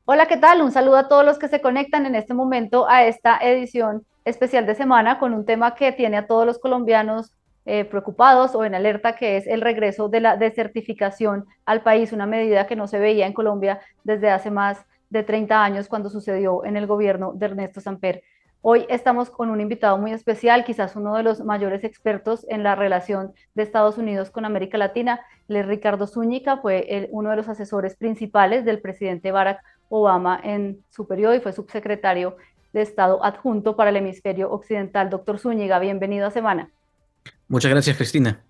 Hola, ¿qué tal? Un saludo a todos los que se conectan en este momento a esta edición especial de semana con un tema que tiene a todos los colombianos preocupados o en alerta, que es el regreso de la desertificación al país, una medida que no se veía en Colombia desde hace más de 30 años cuando sucedió en el gobierno de Ernesto Samper. Hoy estamos con un invitado muy especial, quizás uno de los mayores expertos en la relación de Estados Unidos con América Latina. Él es Ricardo Zúñiga, fue uno de los asesores principales del presidente Barack Obama en su periodo y fue subsecretario de Estado adjunto para el hemisferio occidental. Doctor Zúñiga, bienvenido a Semana. Muchas gracias, Cristina.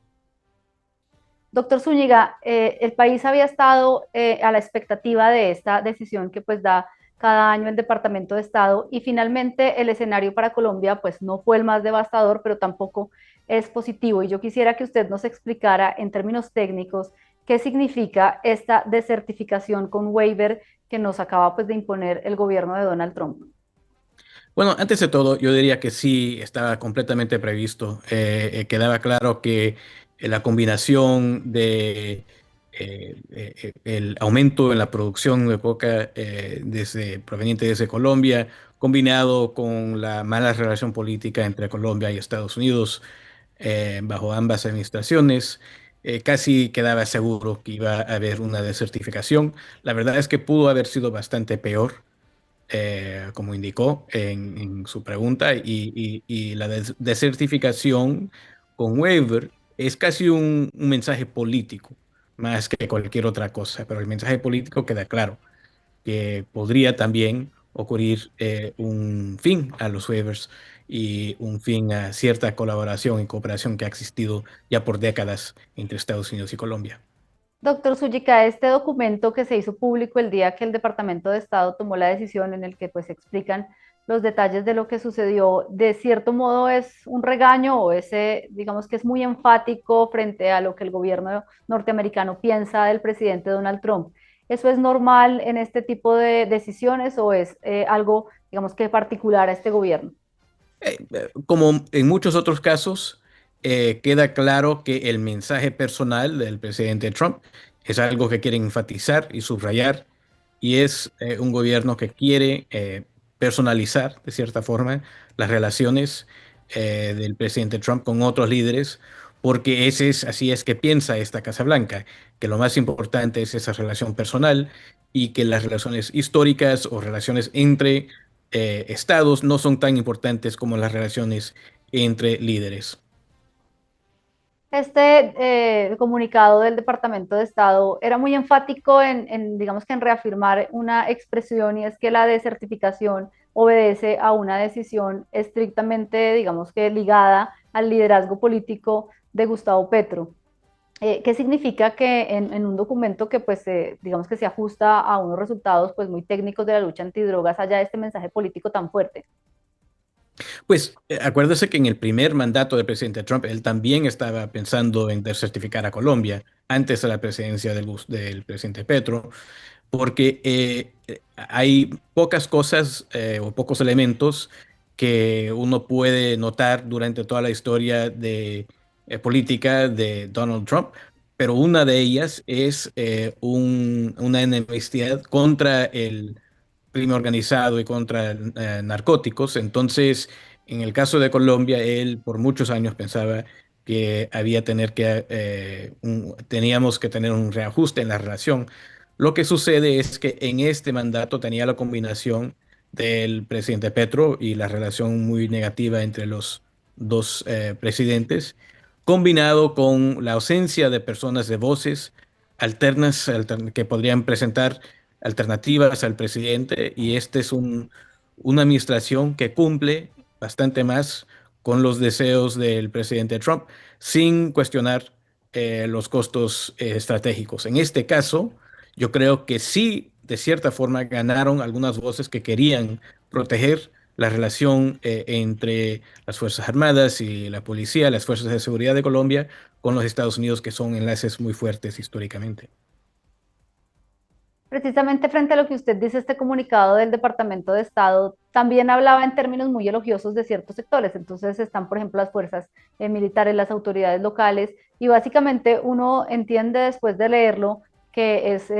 Doctor Zúñiga, el país había estado a la expectativa de esta decisión que pues da cada año el Departamento de Estado y finalmente el escenario para Colombia pues no fue el más devastador, pero tampoco es positivo. Y yo quisiera que usted nos explicara en términos técnicos qué significa esta desertificación con waiver que nos acaba pues de imponer el gobierno de Donald Trump. Bueno, antes de todo, yo diría que sí estaba completamente previsto. Quedaba claro que la combinación de el aumento en la producción de coca proveniente desde Colombia, combinado con la mala relación política entre Colombia y Estados Unidos bajo ambas administraciones, casi quedaba seguro que iba a haber una desertificación. La verdad es que pudo haber sido bastante peor, como indicó en su pregunta, y la desertificación con waiver es casi un mensaje político, más que cualquier otra cosa, pero el mensaje político queda claro, que podría también ocurrir un fin a los waivers y un fin a cierta colaboración y cooperación que ha existido ya por décadas entre Estados Unidos y Colombia. Doctor Sujica, este documento que se hizo público el día que el Departamento de Estado tomó la decisión en el que pues explican los detalles de lo que sucedió, de cierto modo es un regaño o ese, digamos que es muy enfático frente a lo que el gobierno norteamericano piensa del presidente Donald Trump. ¿Eso es normal en este tipo de decisiones o es algo, digamos que particular a este gobierno? Como en muchos otros casos, queda claro que el mensaje personal del presidente Trump es algo que quiere enfatizar y subrayar, y es un gobierno que quiere personalizar, de cierta forma, las relaciones del presidente Trump con otros líderes, porque así es que piensa esta Casa Blanca, que lo más importante es esa relación personal y que las relaciones históricas o relaciones entre estados no son tan importantes como las relaciones entre líderes. Este comunicado del Departamento de Estado era muy enfático digamos que en reafirmar una expresión y es que la desertificación obedece a una decisión estrictamente, digamos que ligada al liderazgo político de Gustavo Petro. ¿Qué significa que en un documento que pues digamos que se ajusta a unos resultados pues muy técnicos de la lucha antidrogas haya este mensaje político tan fuerte? Pues acuérdese que en el primer mandato del presidente Trump, él también estaba pensando en desertificar a Colombia antes de la presidencia del presidente Petro, porque hay pocas cosas o pocos elementos que uno puede notar durante toda la historia de política de Donald Trump, pero una de ellas es una enemistad contra el crimen organizado y contra narcóticos. Entonces, en el caso de Colombia, él por muchos años pensaba que teníamos que tener un reajuste en la relación. Lo que sucede es que en este mandato tenía la combinación del presidente Petro y la relación muy negativa entre los dos presidentes, combinado con la ausencia de personas de voces alternas que podrían presentar alternativas al presidente, y este es una administración que cumple bastante más con los deseos del presidente Trump sin cuestionar los costos estratégicos. En este caso, yo creo que sí, de cierta forma, ganaron algunas voces que querían proteger la relación entre las Fuerzas Armadas y la policía, las Fuerzas de Seguridad de Colombia, con los Estados Unidos, que son enlaces muy fuertes históricamente. Precisamente frente a lo que usted dice, este comunicado del Departamento de Estado también hablaba en términos muy elogiosos de ciertos sectores. Entonces están, por ejemplo, las fuerzas militares, las autoridades locales, y básicamente uno entiende después de leerlo que es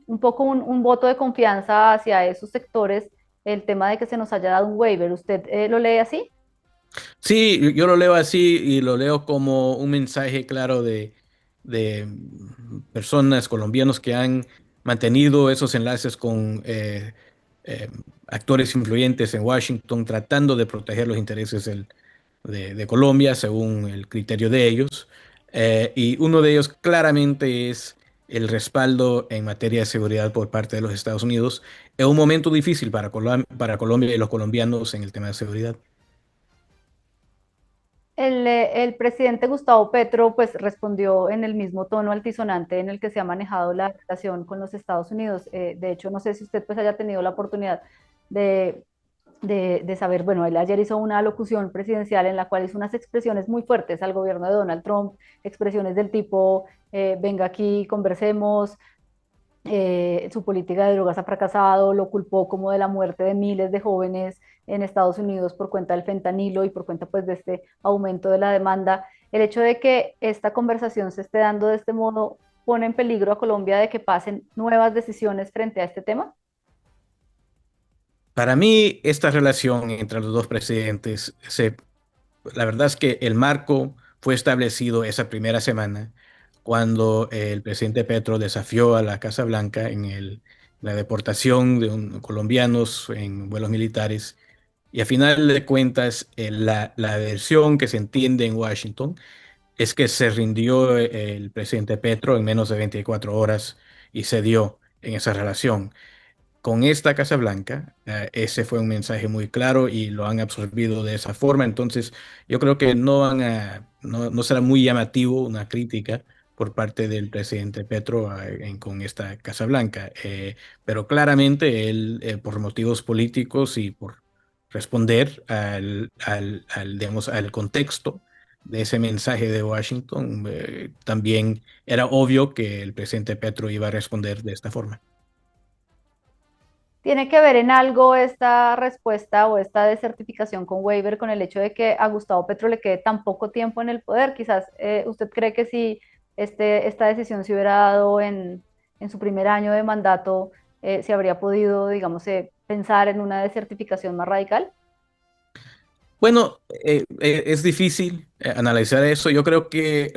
un poco un voto de confianza hacia esos sectores, el tema de que se nos haya dado un waiver. ¿Usted lo lee así? Sí, yo lo leo así y lo leo como un mensaje claro de personas colombianos que han mantenido esos enlaces con eh, actores influyentes en Washington, tratando de proteger los intereses de Colombia según el criterio de ellos. Y uno de ellos claramente es el respaldo en materia de seguridad por parte de los Estados Unidos en un momento difícil para Colombia y los colombianos en el tema de seguridad. El presidente Gustavo Petro pues respondió en el mismo tono altisonante en el que se ha manejado la relación con los Estados Unidos. De hecho, no sé si usted pues haya tenido la oportunidad de, de saber, bueno, él ayer hizo una alocución presidencial en la cual hizo unas expresiones muy fuertes al gobierno de Donald Trump, expresiones del tipo, venga aquí, conversemos, su política de drogas ha fracasado, lo culpó como de la muerte de miles de jóvenes en Estados Unidos por cuenta del fentanilo y por cuenta pues de este aumento de la demanda. El hecho de que esta conversación se esté dando de este modo pone en peligro a Colombia de que pasen nuevas decisiones frente a este tema. Para mí, esta relación entre los dos presidentes, la verdad es que el marco fue establecido esa primera semana cuando el presidente Petro desafió a la Casa Blanca en la deportación de colombianos en vuelos militares. Y a final de cuentas, la versión que se entiende en Washington es que se rindió el presidente Petro en menos de 24 horas y cedió en esa relación. Con esta Casa Blanca, ese fue un mensaje muy claro y lo han absorbido de esa forma. Entonces, yo creo que no será muy llamativo una crítica por parte del presidente Petro con esta Casa Blanca. Pero claramente él, por motivos políticos y por responder digamos, al contexto de ese mensaje de Washington, también era obvio que el presidente Petro iba a responder de esta forma. ¿Tiene que ver en algo esta respuesta o esta desertificación con waiver con el hecho de que a Gustavo Petro le quede tan poco tiempo en el poder? Quizás usted cree que si esta decisión se hubiera dado en su primer año de mandato, se habría podido, digamos, pensar en una desertificación más radical. Bueno, es difícil analizar eso. Yo creo que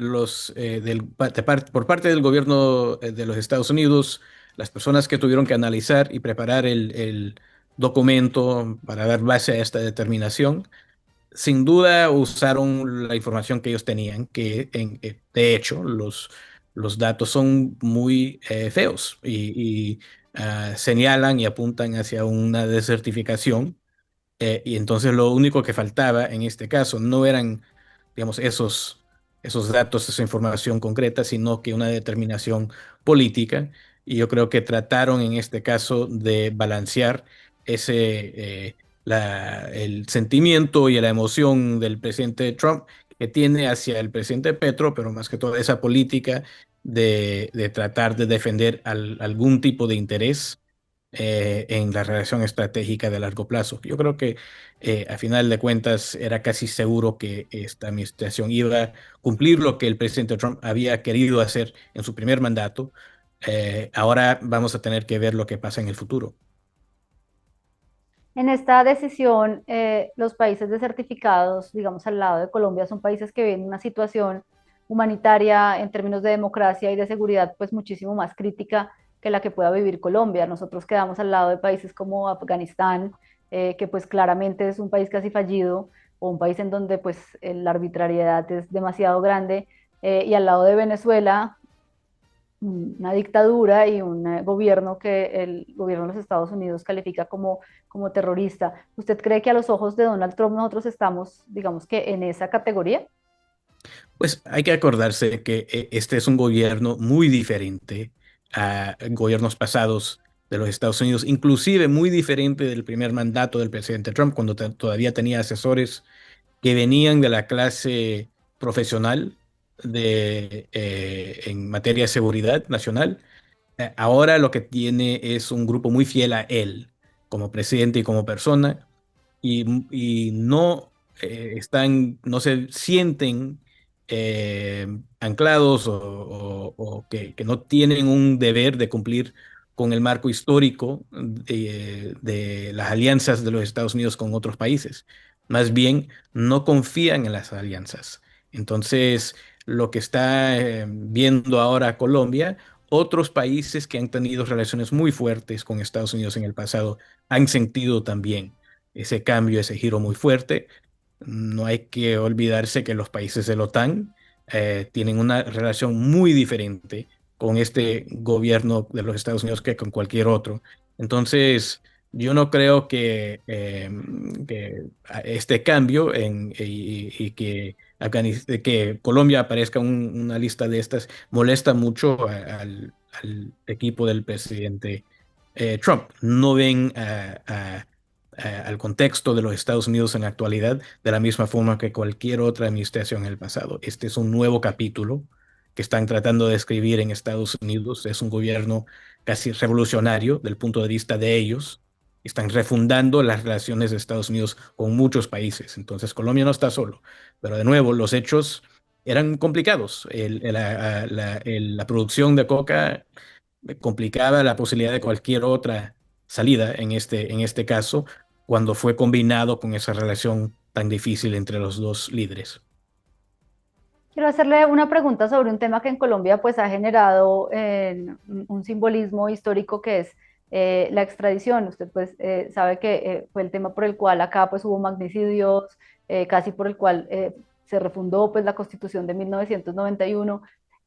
por parte del gobierno de los Estados Unidos, las personas que tuvieron que analizar y preparar el documento para dar base a esta determinación, sin duda usaron la información que ellos tenían, de hecho los datos son muy feos y señalan y apuntan hacia una desertificación. Y entonces lo único que faltaba en este caso no eran, digamos, esos datos, esa información concreta, sino que una determinación política. Y yo creo que trataron en este caso de balancear el sentimiento y la emoción del presidente Trump que tiene hacia el presidente Petro, pero más que todo esa política de tratar de defender algún tipo de interés en la relación estratégica de largo plazo. Yo creo que a final de cuentas era casi seguro que esta administración iba a cumplir lo que el presidente Trump había querido hacer en su primer mandato. Ahora vamos a tener que ver lo que pasa en el futuro. En esta decisión, los países desertificados, digamos al lado de Colombia, son países que viven una situación humanitaria en términos de democracia y de seguridad, pues muchísimo más crítica que la que pueda vivir Colombia. Nosotros quedamos al lado de países como Afganistán, que pues claramente es un país casi fallido o un país en donde pues la arbitrariedad es demasiado grande, y al lado de Venezuela, una dictadura y un gobierno que el gobierno de los Estados Unidos califica como terrorista. ¿Usted cree que a los ojos de Donald Trump nosotros estamos, digamos que en esa categoría? Pues hay que acordarse que este es un gobierno muy diferente a gobiernos pasados de los Estados Unidos, inclusive muy diferente del primer mandato del presidente Trump, cuando todavía tenía asesores que venían de la clase profesional en materia de seguridad nacional. Ahora lo que tiene es un grupo muy fiel a él como presidente y como persona y no no se sienten anclados o que no tienen un deber de cumplir con el marco histórico de las alianzas de los Estados Unidos con otros países. Más bien, no confían en las alianzas. Entonces, lo que está viendo ahora Colombia, otros países que han tenido relaciones muy fuertes con Estados Unidos en el pasado han sentido también ese cambio, ese giro muy fuerte. No hay que olvidarse que los países de la OTAN tienen una relación muy diferente con este gobierno de los Estados Unidos que con cualquier otro. Entonces, yo no creo que este cambio y que, que Colombia aparezca en una lista de estas molesta mucho al equipo del presidente Trump. No ven al contexto de los Estados Unidos en la actualidad de la misma forma que cualquier otra administración en el pasado. Este es un nuevo capítulo que están tratando de escribir en Estados Unidos. Es un gobierno casi revolucionario del punto de vista de ellos. Están refundando las relaciones de Estados Unidos con muchos países. Entonces Colombia no está solo. Pero de nuevo, los hechos eran complicados. La producción de coca complicaba la posibilidad de cualquier otra salida en este caso, cuando fue combinado con esa relación tan difícil entre los dos líderes. Quiero hacerle una pregunta sobre un tema que en Colombia pues ha generado un simbolismo histórico que es la extradición. Usted pues sabe que fue el tema por el cual acá pues hubo magnicidios, casi por el cual se refundó pues la Constitución de 1991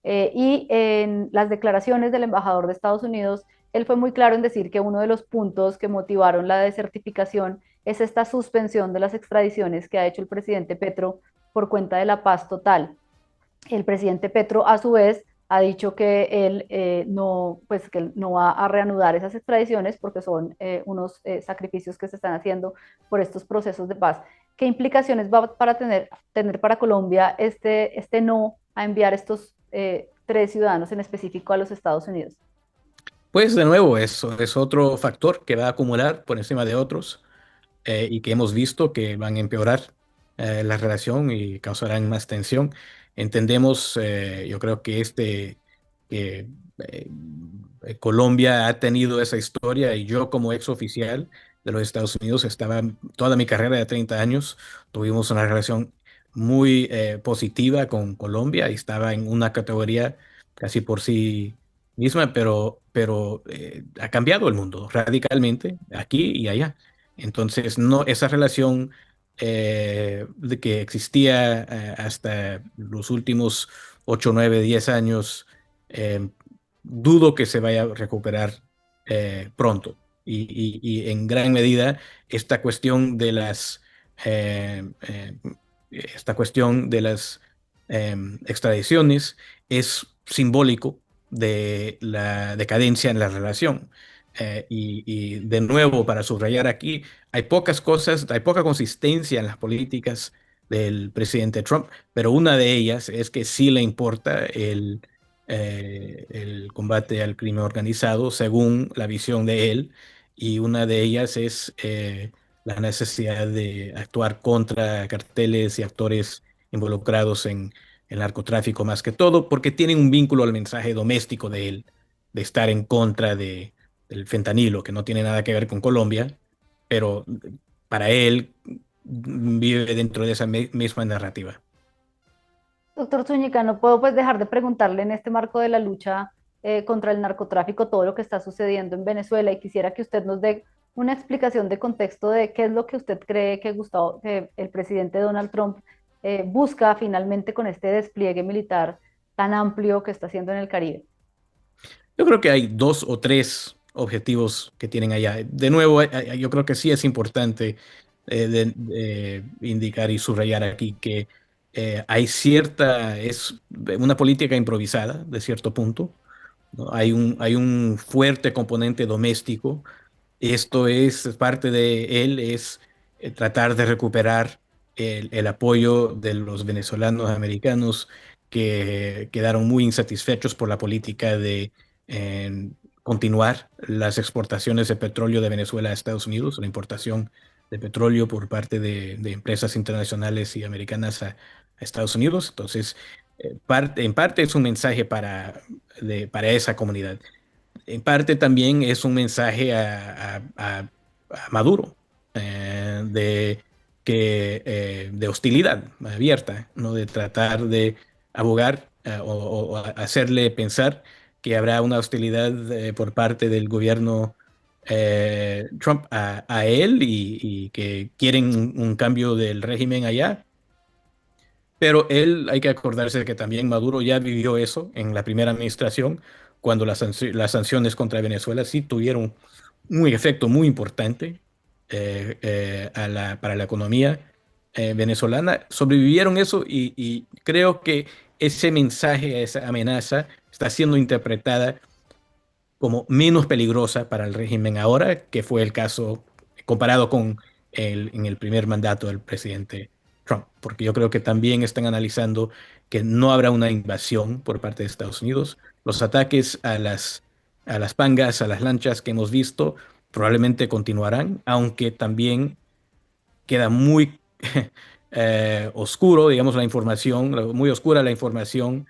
y en las declaraciones del embajador de Estados Unidos, él fue muy claro en decir que uno de los puntos que motivaron la desertificación es esta suspensión de las extradiciones que ha hecho el presidente Petro por cuenta de la paz total. El presidente Petro, a su vez, ha dicho que él no, pues, que él no va a reanudar esas extradiciones porque son unos sacrificios que se están haciendo por estos procesos de paz. ¿Qué implicaciones va para tener para Colombia este no a enviar estos tres ciudadanos en específico a los Estados Unidos? Pues de nuevo, eso es otro factor que va a acumular por encima de otros y que hemos visto que van a empeorar la relación y causarán más tensión. Entendemos, yo creo que que eh, Colombia ha tenido esa historia y yo como ex oficial de los Estados Unidos estaba toda mi carrera de 30 años, tuvimos una relación muy positiva con Colombia y estaba en una categoría casi por sí misma, pero ha cambiado el mundo radicalmente aquí y allá. Entonces, no, esa relación de que existía hasta los últimos 8 9 10 años, eh, dudo que se vaya a recuperar pronto. Y en gran medida, esta cuestión de eh, eh, esta cuestión de las extradiciones es simbólico de la decadencia en la relación. Y de nuevo, para subrayar aquí, hay pocas cosas, hay poca consistencia en las políticas del presidente Trump, pero una de ellas es que sí le importa el combate al crimen organizado según la visión de él, y una de ellas es la necesidad de actuar contra carteles y actores involucrados en el narcotráfico más que todo, porque tienen un vínculo al mensaje doméstico de él, de estar en contra del fentanilo, que no tiene nada que ver con Colombia, pero para él vive dentro de esa misma narrativa. Doctor Zúñiga, no puedo pues dejar de preguntarle en este marco de la lucha contra el narcotráfico todo lo que está sucediendo en Venezuela y quisiera que usted nos dé una explicación de contexto de qué es lo que usted cree que que el presidente Donald Trump busca finalmente con este despliegue militar tan amplio que está haciendo en el Caribe. Yo creo que hay dos o tres objetivos que tienen allá. De nuevo, yo creo que sí es importante indicar y subrayar aquí que es una política improvisada de cierto punto, ¿no? Hay un fuerte componente doméstico. Esto es parte de él, es tratar de recuperar el apoyo de los venezolanos americanos que quedaron muy insatisfechos por la política de eh, continuar las exportaciones de petróleo de Venezuela a Estados Unidos, la importación de petróleo por parte de empresas internacionales y americanas a Estados Unidos. Entonces, en parte es un mensaje para esa comunidad. En parte también es un mensaje a Maduro, de hostilidad abierta, ¿no? De tratar de abogar o hacerle pensar que habrá una hostilidad por parte del gobierno Trump a él y que quieren un cambio del régimen allá. Pero él, hay que acordarse que también Maduro ya vivió eso en la primera administración, cuando las sanciones contra Venezuela sí tuvieron un efecto muy importante para la economía venezolana. Sobrevivieron eso y creo que ese mensaje, esa amenaza, está siendo interpretada como menos peligrosa para el régimen ahora, que fue el caso comparado con en el primer mandato del presidente Trump, porque yo creo que también están analizando que no habrá una invasión por parte de Estados Unidos. Los ataques a las pangas, a las lanchas que hemos visto, probablemente continuarán, aunque también queda muy oscuro, digamos, la información, muy oscura la información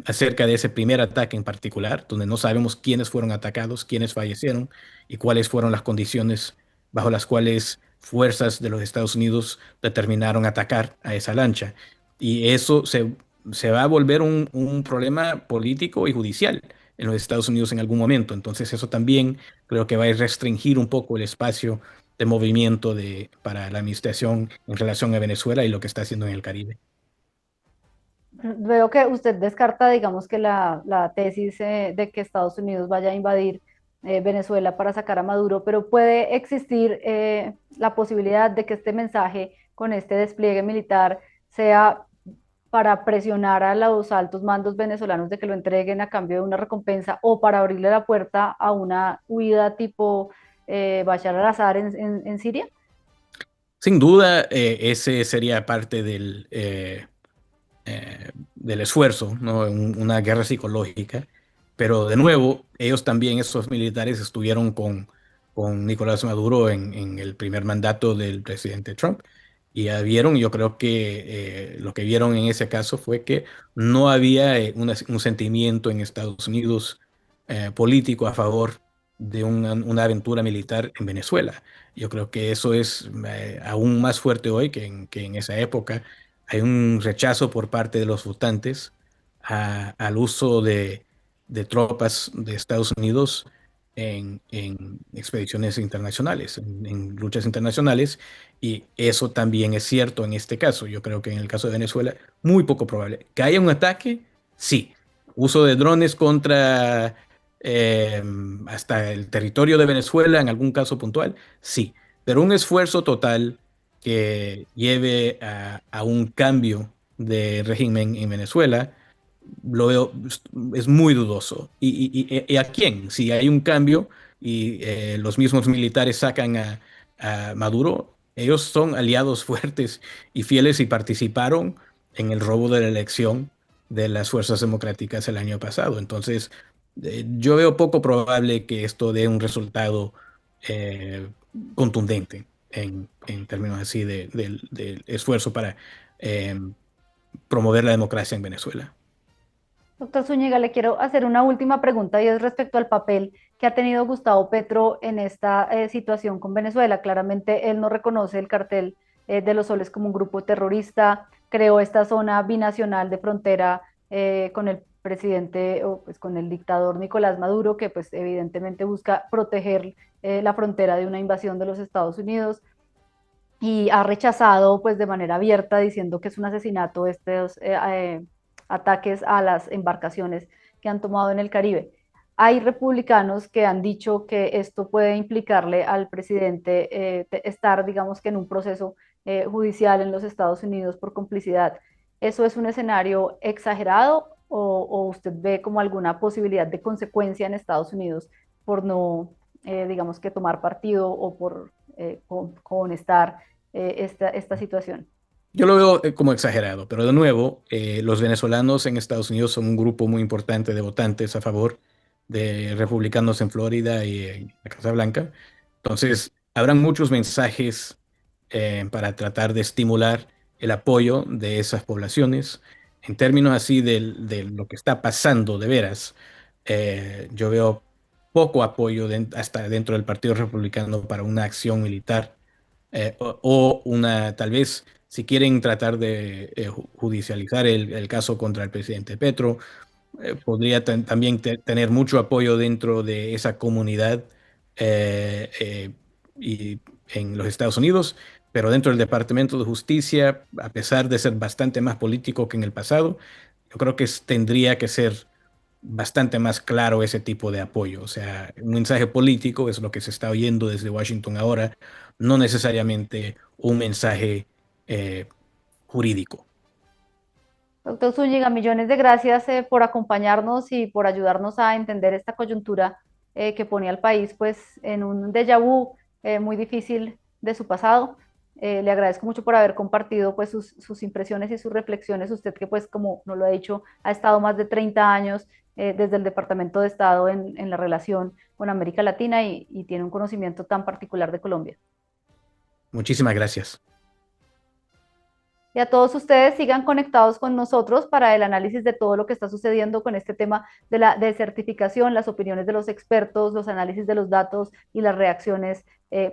acerca de ese primer ataque en particular, donde no sabemos quiénes fueron atacados, quiénes fallecieron y cuáles fueron las condiciones bajo las cuales fuerzas de los Estados Unidos determinaron atacar a esa lancha. Y eso se va a volver un problema político y judicial en los Estados Unidos en algún momento. Entonces eso también creo que va a restringir un poco el espacio de movimiento para la administración en relación a Venezuela y lo que está haciendo en el Caribe. Veo que usted descarta, digamos, que la tesis de que Estados Unidos vaya a invadir Venezuela para sacar a Maduro, pero puede existir la posibilidad de que este mensaje con este despliegue militar sea para presionar a los altos mandos venezolanos de que lo entreguen a cambio de una recompensa o para abrirle la puerta a una huida tipo Bashar al-Assad en Siria. Sin duda, ese sería parte del esfuerzo, ¿no? Una guerra psicológica. Pero de nuevo, ellos también, esos militares, estuvieron con Nicolás Maduro en el primer mandato del presidente Trump. Y ya vieron, yo creo que lo que vieron en ese caso fue que no había un sentimiento en Estados Unidos político a favor de una aventura militar en Venezuela. Yo creo que eso es aún más fuerte hoy que en esa época. Hay un rechazo por parte de los votantes al uso de tropas de Estados Unidos en expediciones internacionales, en luchas internacionales, y eso también es cierto en este caso. Yo creo que en el caso de Venezuela, muy poco probable. ¿Que haya un ataque? Sí. Uso de drones contra eh, hasta el territorio de Venezuela en algún caso puntual, sí. Pero un esfuerzo total que lleve a un cambio de régimen en Venezuela, lo veo, es muy dudoso. ¿Y a quién? Si hay un cambio y los mismos militares sacan a Maduro, ellos son aliados fuertes y fieles y participaron en el robo de la elección de las fuerzas democráticas el año pasado. Entonces, yo veo poco probable que esto dé un resultado eh, contundente en términos así del esfuerzo para eh, promover la democracia en Venezuela. Doctor Zúñiga, le quiero hacer una última pregunta y es respecto al papel que ha tenido Gustavo Petro en esta situación con Venezuela. Claramente él no reconoce el cartel de los Soles como un grupo terrorista, creó esta zona binacional de frontera con el presidente o pues con el dictador Nicolás Maduro, que pues evidentemente busca proteger la frontera de una invasión de los Estados Unidos y ha rechazado pues de manera abierta diciendo que es un asesinato estos ataques a las embarcaciones que han tomado en el Caribe. Hay republicanos que han dicho que esto puede implicarle al presidente estar, digamos que en un proceso judicial en los Estados Unidos por complicidad. ¿Eso es un escenario exagerado o usted ve como alguna posibilidad de consecuencia en Estados Unidos por no, digamos que tomar partido o por con estar esta situación? Yo lo veo como exagerado, pero de nuevo, los venezolanos en Estados Unidos son un grupo muy importante de votantes a favor de republicanos en Florida y en la Casa Blanca. Entonces, habrán muchos mensajes para tratar de estimular. el apoyo de esas poblaciones. En términos así de lo que está pasando de veras, yo veo poco apoyo hasta dentro del Partido Republicano para una acción militar o una, tal vez, si quieren tratar de judicializar el caso contra el presidente Petro, podría también tener mucho apoyo dentro de esa comunidad y en los Estados Unidos, pero dentro del Departamento de Justicia, a pesar de ser bastante más político que en el pasado, yo creo que tendría que ser bastante más claro ese tipo de apoyo. O sea, un mensaje político es lo que se está oyendo desde Washington ahora, no necesariamente un mensaje jurídico. Doctor Zúñiga, millones de gracias por acompañarnos y por ayudarnos a entender esta coyuntura que pone al país pues en un déjà vu muy difícil de su pasado. Le agradezco mucho por haber compartido pues sus impresiones y sus reflexiones. Usted que pues como no lo ha dicho, ha estado más de 30 años desde el Departamento de Estado en la relación con América Latina y tiene un conocimiento tan particular de Colombia. Muchísimas gracias. Y a todos ustedes sigan conectados con nosotros para el análisis de todo lo que está sucediendo con este tema de la desertificación, las opiniones de los expertos, los análisis de los datos y las reacciones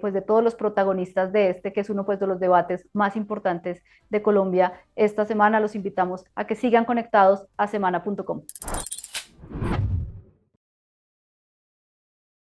pues de todos los protagonistas de este, que es uno pues de los debates más importantes de Colombia esta semana. Los invitamos a que sigan conectados a semana.com.